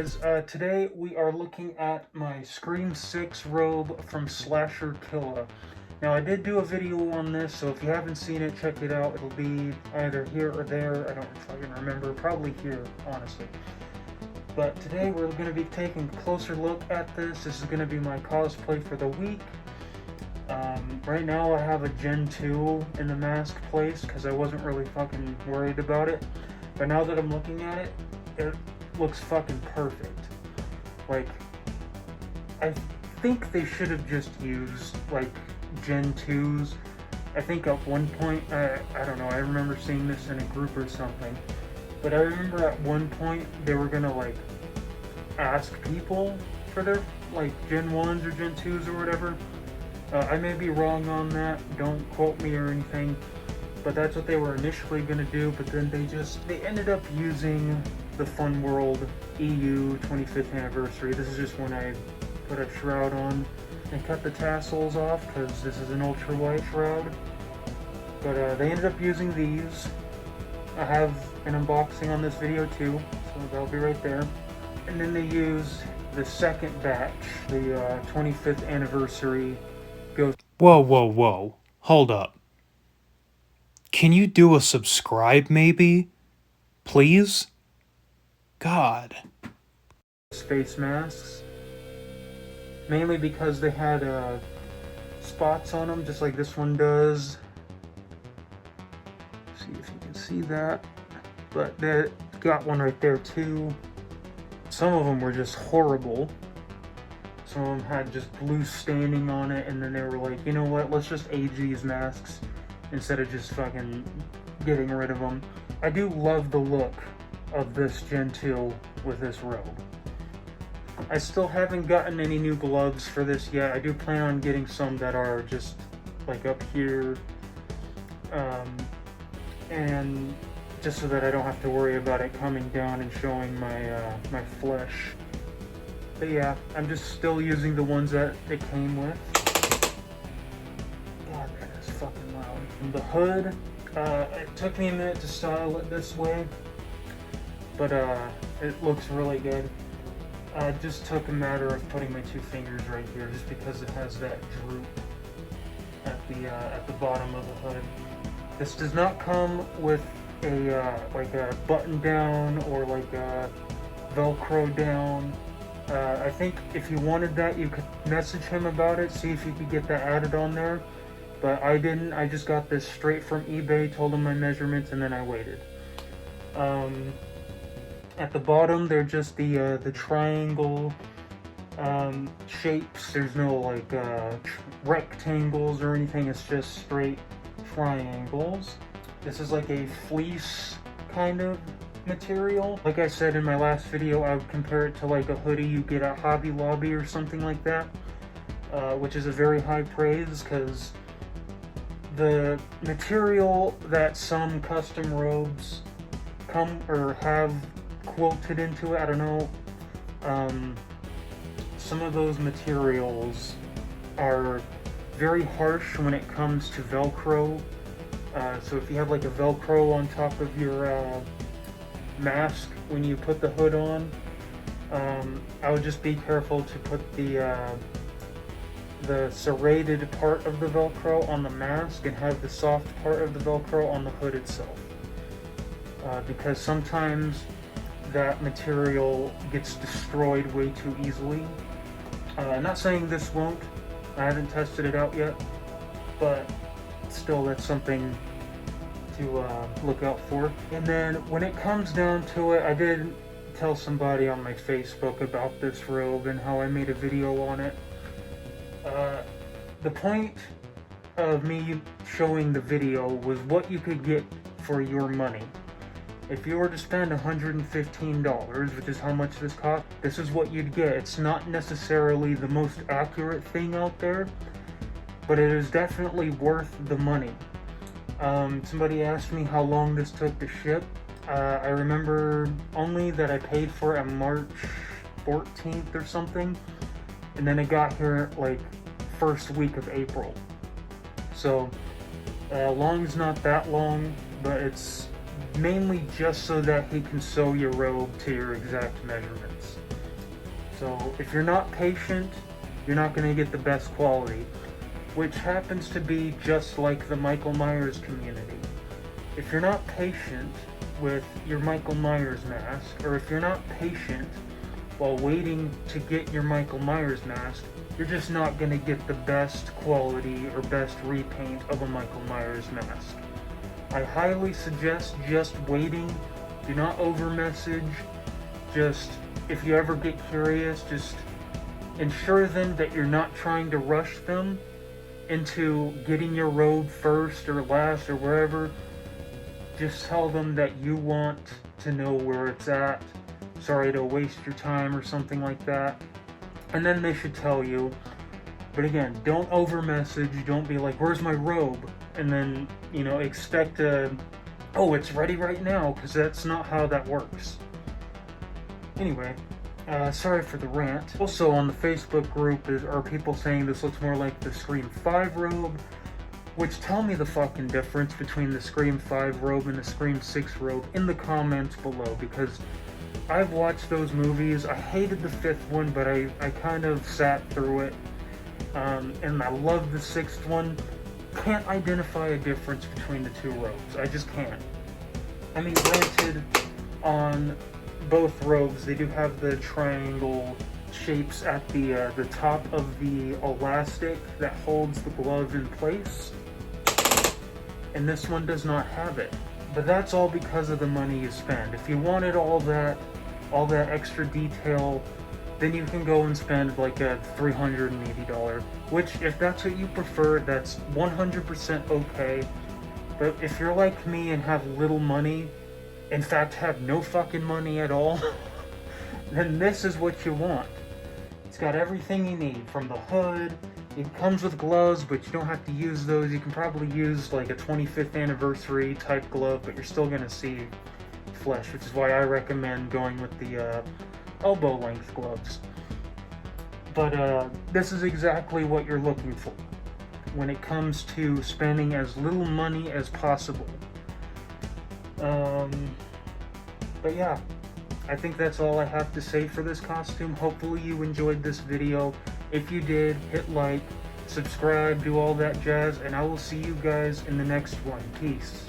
guys, today we are looking at my Scream 6 robe from SlasherKilla. Now I did do a video on this, so if you haven't seen it, check it out. It'll be either here or there, I don't fucking remember, probably here, honestly. But today we're going to be taking a closer look at this. This is going to be my cosplay for the week. Right now I have a Gen 2 in the mask place because I wasn't really fucking worried about it. But now that I'm looking at it, it looks fucking perfect. Like, I think they should have just used, like, Gen 2s. I think at one point, I don't know, I remember seeing this in a group or something. But I remember at one point, they were gonna, like, ask people for their, like, Gen 1s or Gen 2s or whatever. I may be wrong on that, don't quote me or anything. But that's what they were initially gonna do, but then they ended up using the Fun World EU 25th anniversary. This is just when I put a shroud on and cut the tassels off, because this is an ultra white shroud. But they ended up using these. I have an unboxing on this video too, so that'll be right there. And then they used the second batch, the 25th anniversary ghost. Whoa. Hold up. Can you do a subscribe maybe? Please? God. Face masks. Mainly because they had spots on them, just like this one does. See if you can see that. But they got one right there too. Some of them were just horrible. Some of them had just blue staining on it, and then they were like, you know what, let's just age these masks instead of just fucking getting rid of them. I do love the look of this Gen 2 with this robe. I still haven't gotten any new gloves for this yet. I do plan on getting some that are just like up here, and just so that I don't have to worry about it coming down and showing my flesh. But yeah, I'm just still using the ones that it came with. God, that is fucking loud. And the hood, it took me a minute to style it this way, but it looks really good. It just took a matter of putting my two fingers right here, just because it has that droop at the bottom of the hood. This does not come with a like a button down or like a Velcro down. I think if you wanted that, you could message him about it, see if you could get that added on there. But I didn't. I just got this straight from eBay, told him my measurements, and then I waited. At the bottom, they're just the triangle shapes. There's no like rectangles or anything. It's just straight triangles. This is like a fleece kind of material. Like I said in my last video, I would compare it to like a hoodie you get at Hobby Lobby or something like that, which is a very high praise, because the material that some custom robes come or have quilted into it, I don't know, some of those materials are very harsh when it comes to Velcro. So if you have like a Velcro on top of your mask when you put the hood on, I would just be careful to put the serrated part of the Velcro on the mask and have the soft part of the Velcro on the hood itself, because sometimes that material gets destroyed way too easily. I'm not saying this won't, I haven't tested it out yet, but still, that's something to look out for. And then when it comes down to it, I did tell somebody on my Facebook about this robe and how I made a video on it. The point of me showing the video was what you could get for your money. If you were to spend $115, which is how much this cost, this is what you'd get. It's not necessarily the most accurate thing out there, but it is definitely worth the money. Somebody asked me how long this took to ship. I remember only that I paid for it on March 14th or something, and then it got here like first week of April. So long's not that long, but it's mainly just so that he can sew your robe to your exact measurements. So if you're not patient, you're not going to get the best quality, which happens to be just like the Michael Myers community. If you're not patient with your Michael Myers mask, or if you're not patient while waiting to get your Michael Myers mask, you're just not going to get the best quality or best repaint of a Michael Myers mask. I highly suggest just waiting. Do not over message. Just, if you ever get curious, just ensure them that you're not trying to rush them into getting your robe first or last or wherever. Just tell them that you want to know where it's at. Sorry to waste your time or something like that. And then they should tell you. But again, don't over message. Don't be like, where's my robe? And then, expect oh, it's ready right now, because that's not how that works. Anyway, sorry for the rant. Also on the Facebook group are people saying this looks more like the Scream 5 robe, which tell me the fucking difference between the Scream 5 robe and the Scream 6 robe in the comments below, because I've watched those movies. I hated the 5th one, but I kind of sat through it, and I love the 6th one. Can't identify a difference between the two robes. I just can't. I mean, granted, on both robes, they do have the triangle shapes at the top of the elastic that holds the glove in place, and this one does not have it. But that's all because of the money you spend. If you wanted all that extra detail, then you can go and spend like a $380, which, if that's what you prefer, that's 100% okay. But if you're like me and have little money, in fact have no fucking money at all, then this is what you want. It's got everything you need, from the hood. It comes with gloves, but you don't have to use those. You can probably use like a 25th anniversary type glove, but you're still gonna see flesh, which is why I recommend going with the elbow length gloves. But this is exactly what you're looking for when it comes to spending as little money as possible. But yeah, I think that's all I have to say for this costume. Hopefully you enjoyed this video. If you did, hit like, subscribe, do all that jazz, and I will see you guys in the next one. Peace.